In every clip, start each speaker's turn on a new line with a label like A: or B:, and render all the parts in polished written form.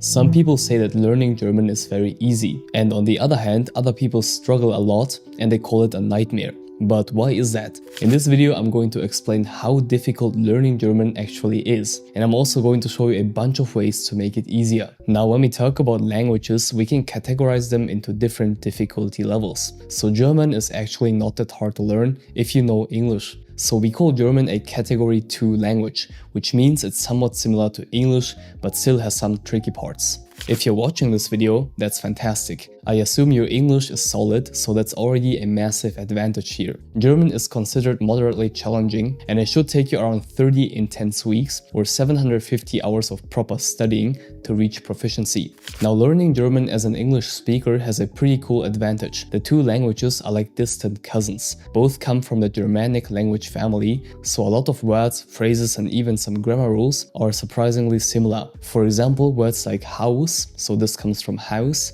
A: Some people say that learning German is very easy, and on the other hand, other people struggle a lot and they call it a nightmare. But why is that? In this video, I'm going to explain how difficult learning German actually is, and I'm also going to show you a bunch of ways to make it easier. Now, when we talk about languages, we can categorize them into different difficulty levels. So German is actually not that hard to learn if you know English. So we call German a category 2 language, which means it's somewhat similar to English, but still has some tricky parts. If you're watching this video, that's fantastic. I assume your English is solid, so that's already a massive advantage here. German is considered moderately challenging, and it should take you around 30 intense weeks or 750 hours of proper studying to reach proficiency. Now, learning German as an English speaker has a pretty cool advantage. The two languages are like distant cousins. Both come from the Germanic language family, so a lot of words, phrases, and even some grammar rules are surprisingly similar. For example, words like Haus, so this comes from house,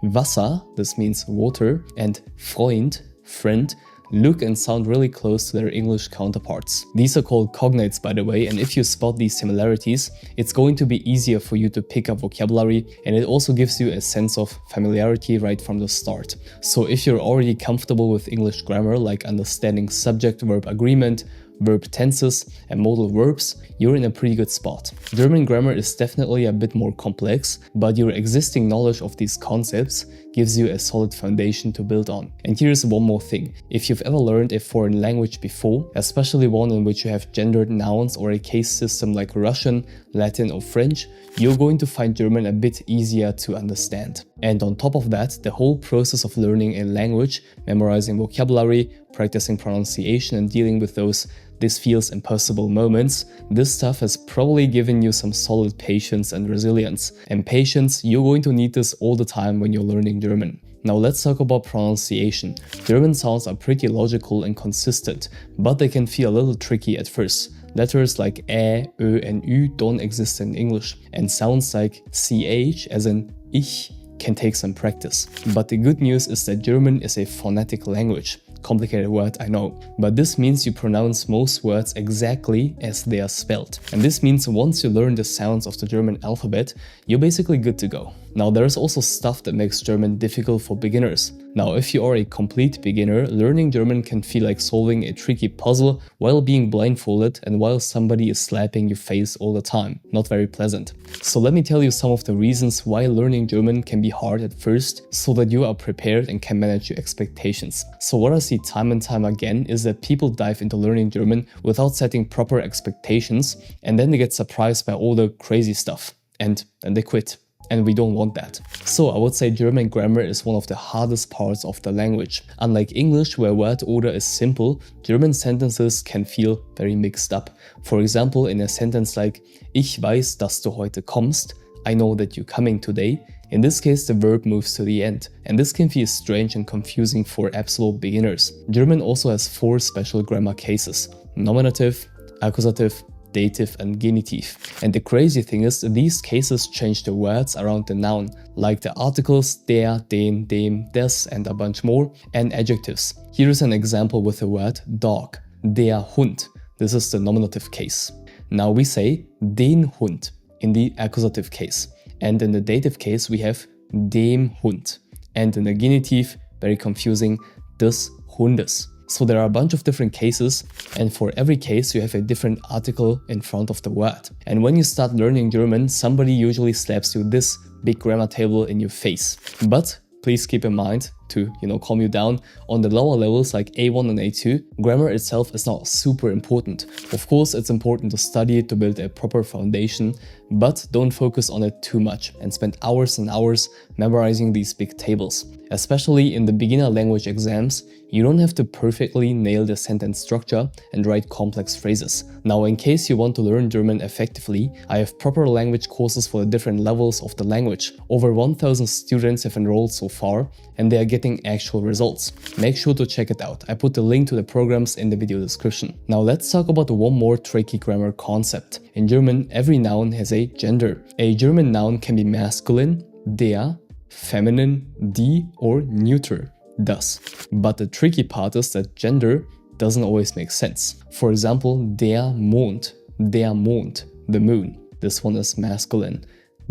A: Wasser, this means water, and Freund, friend, look and sound really close to their English counterparts. These are called cognates, by the way, and if you spot these similarities, it's going to be easier for you to pick up vocabulary, and it also gives you a sense of familiarity right from the start. So if you're already comfortable with English grammar, like understanding subject-verb agreement, verb tenses, and modal verbs, you're in a pretty good spot. German grammar is definitely a bit more complex, but your existing knowledge of these concepts gives you a solid foundation to build on. And here's one more thing. If you've ever learned a foreign language before, especially one in which you have gendered nouns or a case system like Russian, Latin, or French, you're going to find German a bit easier to understand. And on top of that, the whole process of learning a language, memorizing vocabulary, practicing pronunciation, and dealing with those "this feels impossible" moments, this stuff has probably given you some solid patience and resilience. And patience, you're going to need this all the time when you're learning German. Now let's talk about pronunciation. German sounds are pretty logical and consistent, but they can feel a little tricky at first. Letters like ä, ö, and ü don't exist in English, and sounds like ch, as in ich, can take some practice. But the good news is that German is a phonetic language. Complicated word, I know. But this means you pronounce most words exactly as they are spelled. And this means once you learn the sounds of the German alphabet, you're basically good to go. Now, there's also stuff that makes German difficult for beginners. Now, if you are a complete beginner, learning German can feel like solving a tricky puzzle while being blindfolded and while somebody is slapping your face all the time. Not very pleasant. So let me tell you some of the reasons why learning German can be hard at first, so that you are prepared and can manage your expectations. So what I see time and time again is that people dive into learning German without setting proper expectations, and then they get surprised by all the crazy stuff, and they quit. And we don't want that. So I would say German grammar is one of the hardest parts of the language. Unlike English, where word order is simple, German sentences can feel very mixed up. For example, in a sentence like Ich weiß, dass du heute kommst, I know that you're coming today. In this case, the verb moves to the end, and this can feel strange and confusing for absolute beginners. German also has 4 special grammar cases: nominative, accusative, dative, and genitive. And the crazy thing is, these cases change the words around the noun, like the articles der, den, dem, des, and a bunch more, and adjectives. Here is an example with the word dog. Der Hund. This is the nominative case. Now we say den Hund in the accusative case. And in the dative case, we have dem Hund. And in the genitive, very confusing, des Hundes. So there are a bunch of different cases, and for every case you have a different article in front of the word. And when you start learning German, somebody usually slaps you this big grammar table in your face. But please keep in mind to, calm you down. On the lower levels like A1 and A2, grammar itself is not super important. Of course, it's important to study it to build a proper foundation, but don't focus on it too much and spend hours and hours memorizing these big tables. Especially in the beginner language exams, you don't have to perfectly nail the sentence structure and write complex phrases. Now, in case you want to learn German effectively, I have proper language courses for the different levels of the language. Over 1,000 students have enrolled so far, and they are getting actual results. Make sure to check it out. I put the link to the programs in the video description. Now let's talk about one more tricky grammar concept. In German, every noun has a gender. A German noun can be masculine, der, feminine, die, or neuter, das. But the tricky part is that gender doesn't always make sense. For example, der Mond, the moon. This one is masculine.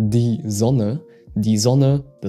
A: die Sonne, the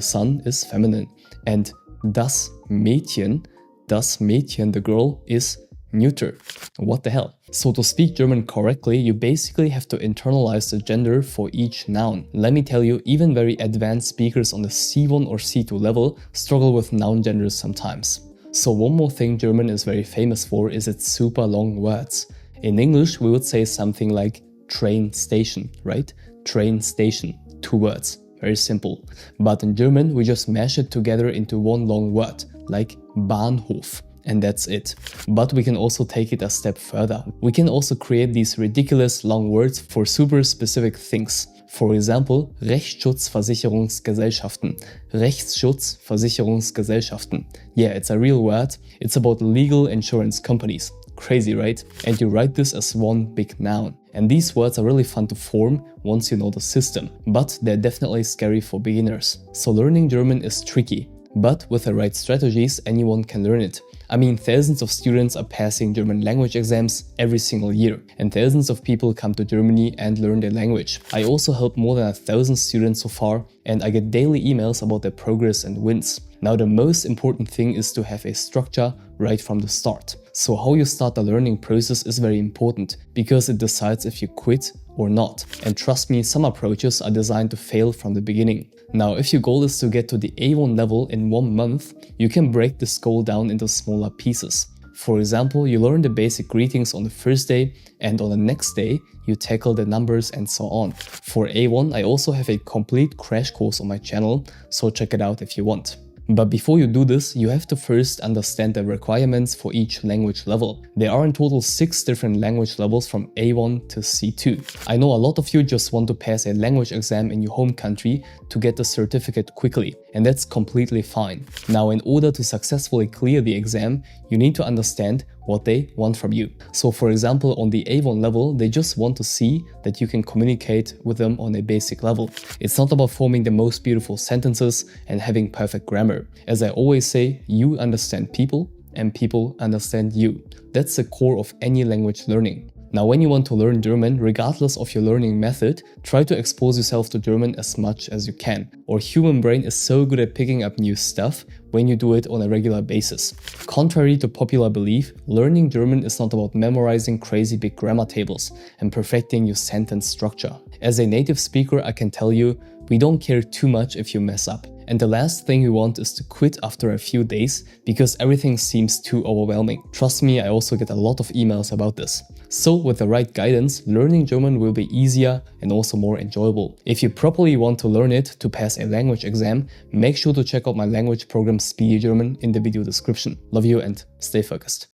A: sun is feminine. And das Mädchen, the girl, is neuter. What the hell? So to speak German correctly, you basically have to internalize the gender for each noun. Let me tell you, even very advanced speakers on the C1 or C2 level struggle with noun genders sometimes. So one more thing German is very famous for is its super long words. In English, we would say something like train station, right? Train station, 2 words, very simple. But in German, we just mash it together into one long word, like Bahnhof. And that's it. But we can also take it a step further. We can also create these ridiculous long words for super specific things. For example, Rechtsschutzversicherungsgesellschaften. Rechtsschutzversicherungsgesellschaften. Yeah, it's a real word. It's about legal insurance companies. Crazy, right? And you write this as one big noun. And these words are really fun to form once you know the system. But they're definitely scary for beginners. So learning German is tricky. But with the right strategies, anyone can learn it. I mean, thousands of students are passing German language exams every single year, and thousands of people come to Germany and learn their language. I also help more than 1,000 students so far, and I get daily emails about their progress and wins. Now, the most important thing is to have a structure right from the start. So how you start the learning process is very important, because it decides if you quit or not. And trust me, some approaches are designed to fail from the beginning. Now, if your goal is to get to the A1 level in 1 month, you can break this goal down into smaller pieces. For example, you learn the basic greetings on the first day, and on the next day, you tackle the numbers and so on. For A1, I also have a complete crash course on my channel, so check it out if you want. But before you do this, you have to first understand the requirements for each language level. There are in total 6 different language levels from A1 to C2. I know a lot of you just want to pass a language exam in your home country to get the certificate quickly, and that's completely fine. Now, in order to successfully clear the exam, you need to understand what they want from you. So for example, on the A1 level, they just want to see that you can communicate with them on a basic level. It's not about forming the most beautiful sentences and having perfect grammar. As I always say, you understand people and people understand you. That's the core of any language learning. Now, when you want to learn German, regardless of your learning method, try to expose yourself to German as much as you can. Our human brain is so good at picking up new stuff when you do it on a regular basis. Contrary to popular belief, learning German is not about memorizing crazy big grammar tables and perfecting your sentence structure. As a native speaker, I can tell you, we don't care too much if you mess up. And the last thing we want is to quit after a few days because everything seems too overwhelming. Trust me, I also get a lot of emails about this. So with the right guidance, learning German will be easier and also more enjoyable. If you properly want to learn it to pass a language exam, make sure to check out my language program Speedy German in the video description. Love you and stay focused.